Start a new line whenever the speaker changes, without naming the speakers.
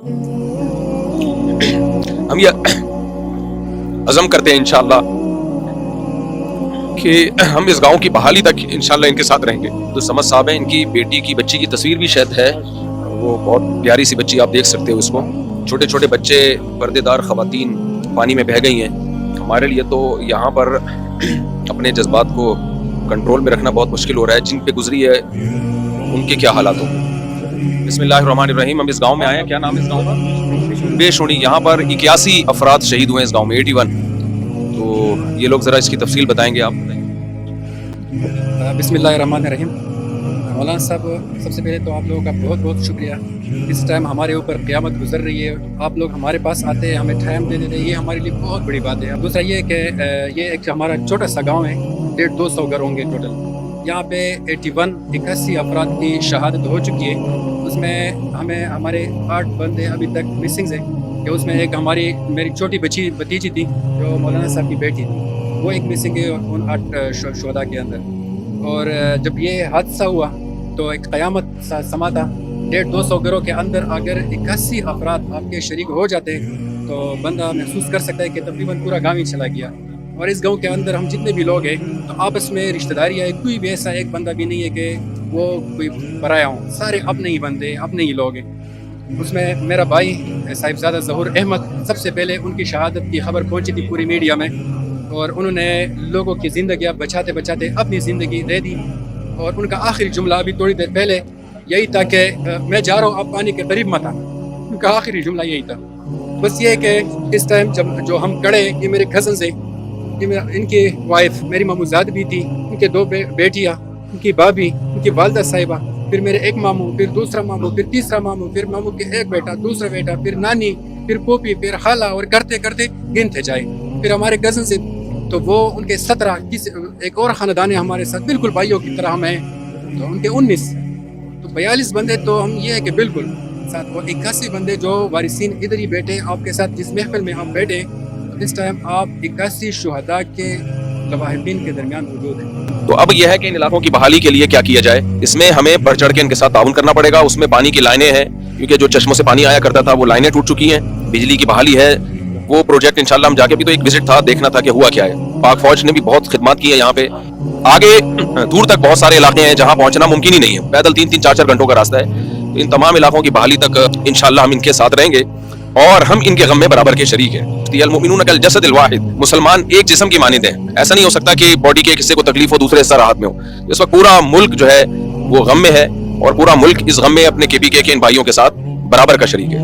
ہم یہ عزم کرتے ہیں انشاءاللہ کہ ہم اس گاؤں کی بحالی تک انشاءاللہ ان کے ساتھ رہیں گے. تو سمجھ صاحب ہیں، ان کی بیٹی کی بچی کی تصویر بھی شاید ہے، وہ بہت پیاری سی بچی، آپ دیکھ سکتے ہو اس کو. چھوٹے چھوٹے بچے، پردے دار خواتین پانی میں بہہ گئی ہیں. ہمارے لیے تو یہاں پر اپنے جذبات کو کنٹرول میں رکھنا بہت مشکل ہو رہا ہے. جن پہ گزری ہے ان کے کیا حالات ہوں. بسم اللہ الرحمن الرحیم. ہم اس گاؤں میں آئے ہیں. کیا نام ہے اس گاؤں کا؟ بے شونی. یہاں پر 81 افراد شہید ہوئے ہیں اس گاؤں میں، 81. تو یہ لوگ ذرا اس کی تفصیل بتائیں گے. آپ
بسم اللہ الرحمن الرحیم. مولانا صاحب، سب سے پہلے تو آپ لوگوں کا بہت بہت شکریہ. اس ٹائم ہمارے اوپر قیامت گزر رہی ہے، آپ لوگ ہمارے پاس آتے ہیں، ہمیں ٹائم دے دیتے ہیں، یہ ہمارے لیے بہت بڑی بات ہے. دوسرا یہ کہ یہ ایک ہمارا چھوٹا سا گاؤں ہے، 150-200 گھر ہوں گے ٹوٹل. یہاں پہ 81 افراد کی شہادت ہو چکی ہے. اس میں ہمارے 8 بندے ابھی تک مسنگ ہیں. کہ اس میں ایک میری چھوٹی بھتیجی تھی جو مولانا صاحب کی بیٹی تھی، وہ ایک مسنگ ہے ان 8 شہداء کے اندر. اور جب یہ حادثہ ہوا تو ایک قیامت سا سما تھا. 150-200 گھروں کے اندر اگر 81 افراد آپ کے شریک ہو جاتے ہیں تو بندہ محسوس کر سکتا ہے کہ تقریباً پورا گاؤں ہی چلا گیا. اور اس گاؤں کے اندر ہم جتنے بھی لوگ ہیں تو آپس میں رشتہ داری ہے، کوئی بھی ایسا ایک بندہ بھی نہیں ہے کہ وہ کوئی پرایا ہوں، سارے اپنے ہی بندے، اپنے ہی لوگ ہیں. اس میں میرا بھائی صاحبزادہ ظہور احمد، سب سے پہلے ان کی شہادت کی خبر پہنچی تھی پوری میڈیا میں، اور انہوں نے لوگوں کی زندگیاں بچاتے بچاتے اپنی زندگی دے دی. اور ان کا آخری جملہ ابھی تھوڑی دیر پہلے یہی تھا کہ میں جا رہا ہوں، آپ پانی کے قریب مت آنا. ان کا آخری جملہ یہی تھا. بس یہ کہ اس ٹائم جو ہم کڑے، یہ میرے کزنز ہیں، ان کی وائف میری ماموں زاد بھی تھی، ان کے 2 بیٹیاں، ان کی بھابھی، ان کی والدہ صاحبہ، پھر میرے ایک ماموں، پھر دوسرا ماموں، پھر تیسرا ماموں، پھر ماموں کے ایک بیٹا، دوسرا بیٹا، پھر نانی، پھر پوپی، پھر خالہ، اور کرتے کرتے گنتے جائے. پھر ہمارے کزنز تو وہ ان کے 17، ایک اور خاندان ہے ہمارے ساتھ بالکل بھائیوں کی طرح ہم ہیں، تو ان کے 19، تو 42 بندے. تو ہم یہ ہے کہ بالکل ساتھ وہ 81 بندے جو وارثین ادھر ہی بیٹھے آپ کے ساتھ جس محفل میں ہم بیٹھے. اس ٹائم آپ 81 شہداء کے لواحقین کے درمیان موجود ہیں.
تو اب یہ ہے کہ ان علاقوں کی بحالی کے لیے کیا کیا جائے. اس میں ہمیں بڑھ چڑھ کے ان کے ساتھ تعاون کرنا پڑے گا. اس میں پانی کی لائنیں ہیں، کیونکہ جو چشموں سے پانی آیا کرتا تھا وہ لائنیں ٹوٹ چکی ہیں. بجلی کی بحالی ہے، وہ پروجیکٹ انشاءاللہ ہم جا کے بھی تو ایک وزٹ تھا، دیکھنا تھا کہ ہوا کیا ہے. پاک فوج نے بھی بہت خدمات کی ہے یہاں پہ. آگے دور تک بہت سارے علاقے ہیں جہاں پہنچنا ممکن ہی نہیں ہے، پیدل 3-4 گھنٹوں کا راستہ ہے. تو ان تمام علاقوں کی بحالی تک انشاءاللہ ہم ان کے ساتھ رہیں گے اور ہم ان کے غم میں برابر کے شریک ہیں. المؤمنون کالجسد الواحد، مسلمان ایک جسم کی مانند ہیں. ایسا نہیں ہو سکتا کہ باڈی کے ایک حصے کو تکلیف ہو دوسرے حصہ راحت میں ہو. اس وقت پورا ملک جو ہے وہ غم میں ہے، اور پورا ملک اس غم میں اپنے KPK کے ان بھائیوں کے ساتھ برابر کا شریک ہے.